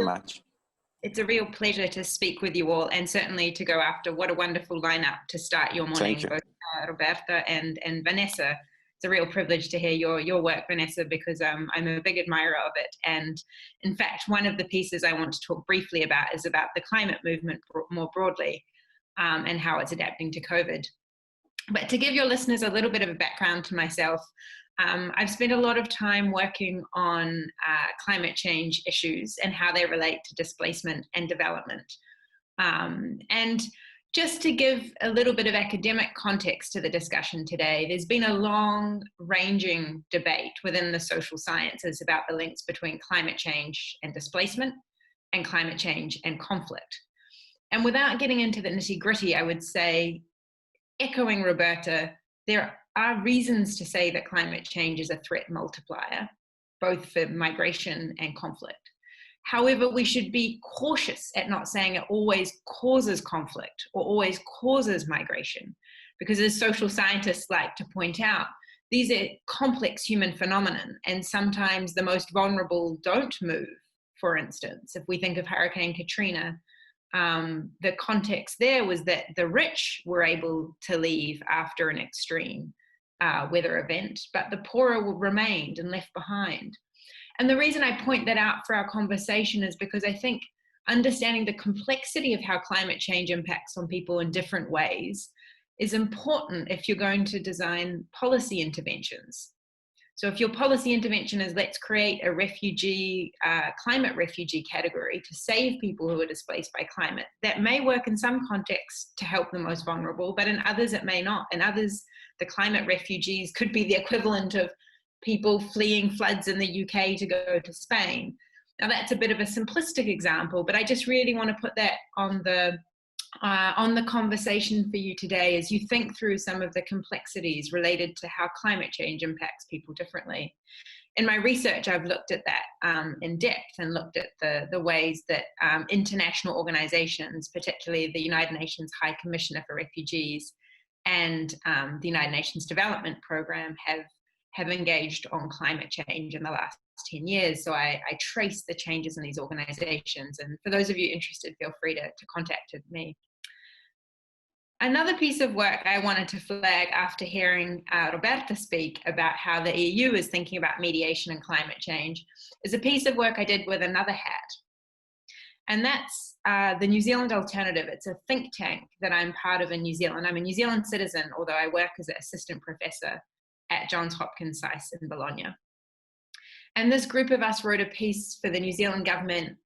Much. It's a real pleasure to speak with you all, and certainly to go after what a wonderful lineup to start your morning, both Roberta and Vanessa. It's a real privilege to hear your work, Vanessa, because I'm a big admirer of it. And in fact, one of the pieces I want to talk briefly about is about the climate movement more broadly, and how it's adapting to COVID. But to give your listeners a little bit of a background to myself, I've spent a lot of time working on climate change issues and how they relate to displacement and development. And just to give a little bit of academic context to the discussion today, there's been a long-ranging debate within the social sciences about the links between climate change and displacement, and climate change and conflict. And without getting into the nitty-gritty, I would say, echoing Roberta, there are reasons to say that climate change is a threat multiplier, both for migration and conflict. However, we should be cautious at not saying it always causes conflict or always causes migration, because as social scientists like to point out, these are complex human phenomenon, and sometimes the most vulnerable don't move. For instance, if we think of Hurricane Katrina, the context there was that the rich were able to leave after an extreme weather event, but the poorer remained and left behind. And the reason I point that out for our conversation is because I think understanding the complexity of how climate change impacts on people in different ways is important if you're going to design policy interventions. So if your policy intervention is let's create a refugee, climate refugee category to save people who are displaced by climate, that may work in some contexts to help the most vulnerable, but in others it may not. In others, the climate refugees could be the equivalent of people fleeing floods in the UK to go to Spain. Now that's a bit of a simplistic example, but I just really want to put that on the conversation for you today as you think through some of the complexities related to how climate change impacts people differently. In my research, I've looked at that in depth and looked at the ways that international organizations, particularly the United Nations High Commissioner for Refugees and the United Nations Development Program have engaged on climate change in the last 10 years. So I trace the changes in these organizations. And for those of you interested, feel free to contact me. Another piece of work I wanted to flag after hearing Roberta speak about how the EU is thinking about mediation and climate change is a piece of work I did with another hat. And that's the New Zealand Alternative. It's a think tank that I'm part of in New Zealand. I'm a New Zealand citizen, although I work as an assistant professor at Johns Hopkins CEST in Bologna. And this group of us wrote a piece for the New Zealand government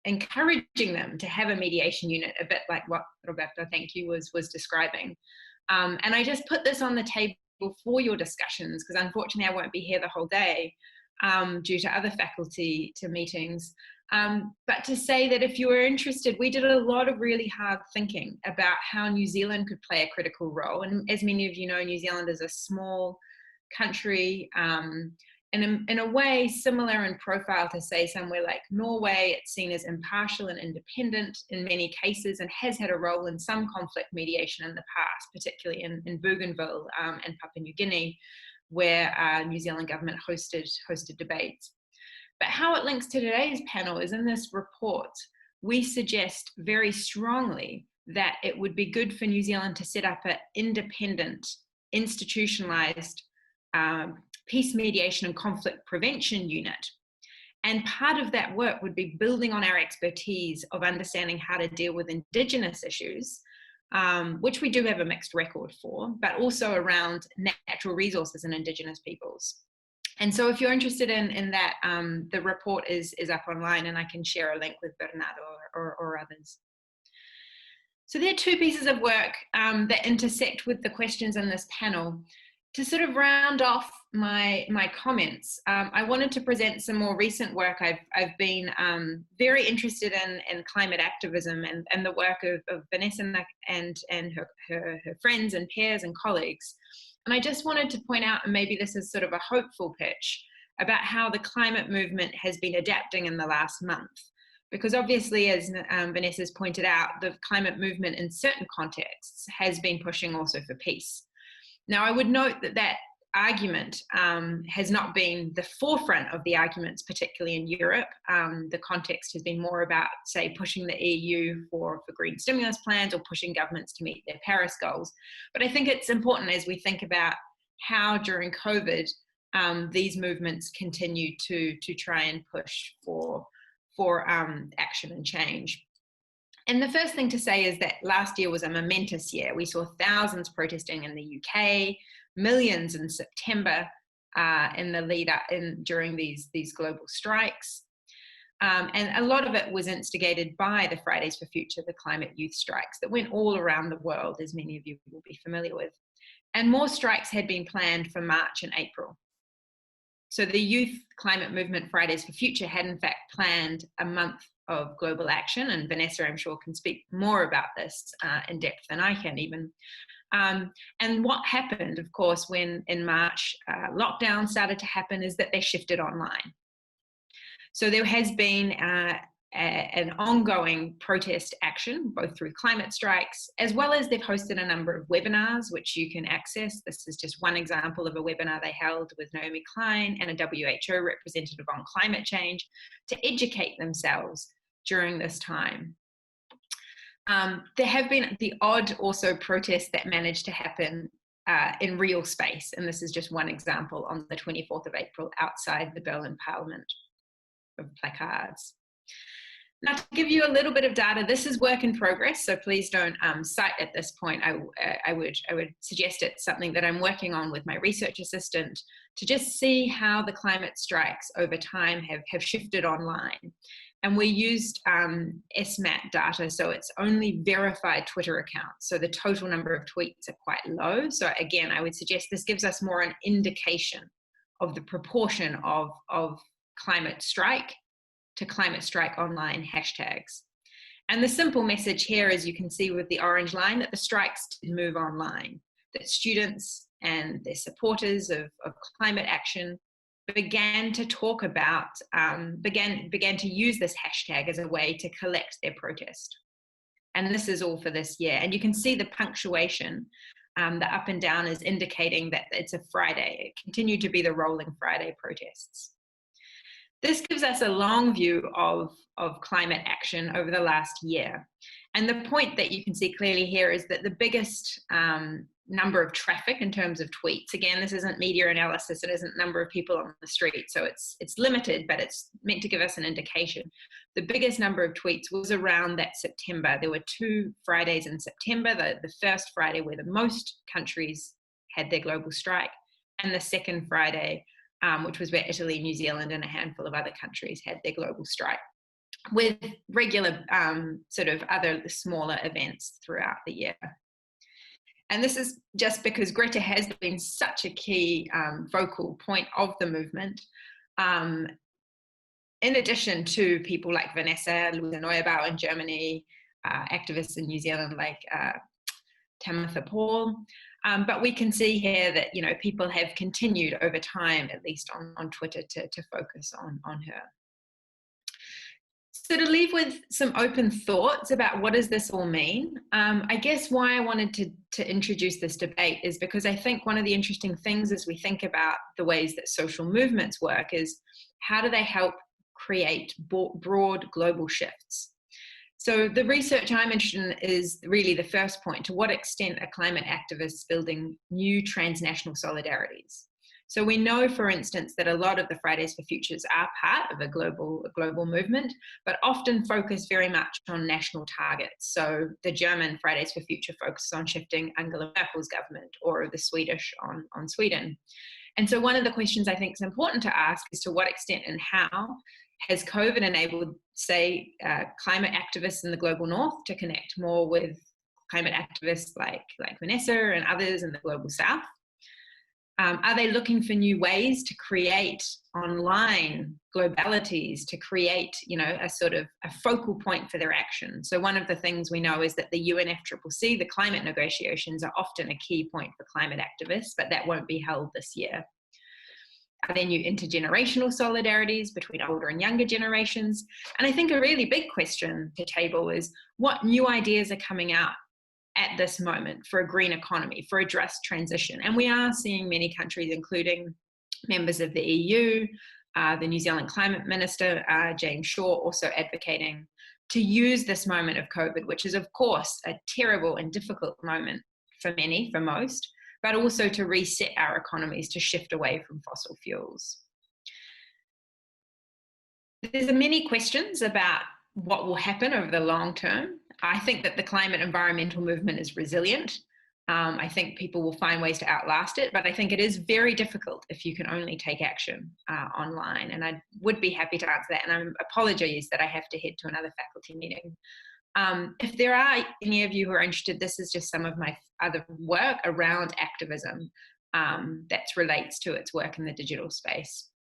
encouraging them to have a mediation unit, a bit like what Roberta, thank you, was describing. And I just put this on the table for your discussions, because unfortunately I won't be here the whole day due to other faculty meetings. But to say that if you were interested, we did a lot of really hard thinking about how New Zealand could play a critical role. And as many of you know, New Zealand is a small country, and in a way similar in profile to say somewhere like Norway. It's seen as impartial and independent in many cases, and has had a role in some conflict mediation in the past, particularly in Bougainville and Papua New Guinea, where New Zealand government hosted debates. But how it links to today's panel is in this report, we suggest very strongly that it would be good for New Zealand to set up an independent, institutionalized peace mediation and conflict prevention unit. And part of that work would be building on our expertise of understanding how to deal with Indigenous issues, which we do have a mixed record for, but also around natural resources and Indigenous peoples. And so if you're interested in that, the report is up online, and I can share a link with Bernardo or others. So there are two pieces of work that intersect with the questions in this panel. To sort of round off my comments, I wanted to present some more recent work. I've been very interested in climate activism and the work of Vanessa and her friends and peers and colleagues. And I just wanted to point out, and maybe this is sort of a hopeful pitch, about how the climate movement has been adapting in the last month. Because obviously, as Vanessa's pointed out, the climate movement in certain contexts has been pushing also for peace. Now, I would note that argument has not been the forefront of the arguments, particularly in Europe. The context has been more about, say, pushing the EU for green stimulus plans or pushing governments to meet their Paris goals. But I think it's important as we think about how during COVID these movements continue to try and push for action and change. And the first thing to say is that last year was a momentous year. We saw thousands protesting in the UK, millions in September in the lead up during these global strikes. And a lot of it was instigated by the Fridays for Future, the climate youth strikes that went all around the world, as many of you will be familiar with. And more strikes had been planned for March and April. So the youth climate movement Fridays for Future had in fact planned a month of global action, and Vanessa, I'm sure, can speak more about this in depth than I can even. And what happened, of course, when in March lockdown started to happen is that they shifted online. So there has been an ongoing protest action, both through climate strikes, as well as they've hosted a number of webinars, which you can access. This is just one example of a webinar they held with Naomi Klein and a WHO representative on climate change to educate themselves during this time. There have been the odd also protests that managed to happen in real space, and this is just one example on the 24th of April outside the Berlin Parliament of placards. Now, to give you a little bit of data, this is work in progress, so please don't cite at this point. I would suggest it's something that I'm working on with my research assistant to just see how the climate strikes over time have shifted online. And we used SMAT data, so it's only verified Twitter accounts. So the total number of tweets are quite low. So again, I would suggest this gives us more an indication of the proportion of climate strike to climate strike online hashtags. And the simple message here, as you can see with the orange line, that the strikes did move online, that students and their supporters of climate action began to talk about, began to use this hashtag as a way to collect their protest. And this is all for this year. And you can see the punctuation, the up and down is indicating that it's a Friday. It continued to be the rolling Friday protests. This gives us a long view of climate action over the last year. And the point that you can see clearly here is that the biggest number of traffic in terms of tweets, again, this isn't media analysis, it isn't number of people on the street, so it's limited, but it's meant to give us an indication. The biggest number of tweets was around that September. There were 2 Fridays in September, the first Friday where the most countries had their global strike, and the second Friday, which was where Italy, New Zealand, and a handful of other countries had their global strike, with regular sort of other smaller events throughout the year. And this is just because Greta has been such a key focal point of the movement. In addition to people like Vanessa, Luisa Neubauer in Germany, activists in New Zealand like Tamitha Paul. But we can see here that, you know, people have continued over time, at least on Twitter, to focus on her. So to leave with some open thoughts about what does this all mean, I guess why I wanted to introduce this debate is because I think one of the interesting things as we think about the ways that social movements work is how do they help create broad global shifts? So the research I'm interested in is really the first point: to what extent are climate activists building new transnational solidarities? So we know, for instance, that a lot of the Fridays for Futures are part of a global movement, but often focus very much on national targets. So the German Fridays for Future focuses on shifting Angela Merkel's government, or the Swedish on Sweden. And so one of the questions I think is important to ask is to what extent and how has COVID enabled, say, climate activists in the global north to connect more with climate activists like Vanessa and others in the global south? Are they looking for new ways to create online globalities, to create, you know, a sort of a focal point for their action? So one of the things we know is that the UNFCCC, the climate negotiations, are often a key point for climate activists, but that won't be held this year. Are there new intergenerational solidarities between older and younger generations? And I think a really big question to table is what new ideas are coming out at this moment for a green economy, for a just transition. And we are seeing many countries, including members of the EU, the New Zealand Climate Minister, James Shaw, also advocating to use this moment of COVID, which is, of course, a terrible and difficult moment for many, for most, but also to reset our economies, to shift away from fossil fuels. There's many questions about what will happen over the long term. I think that the climate environmental movement is resilient. I think people will find ways to outlast it, but I think it is very difficult if you can only take action online. And I would be happy to answer that. And apologies that I have to head to another faculty meeting. If there are any of you who are interested, this is just some of my other work around activism that relates to its work in the digital space.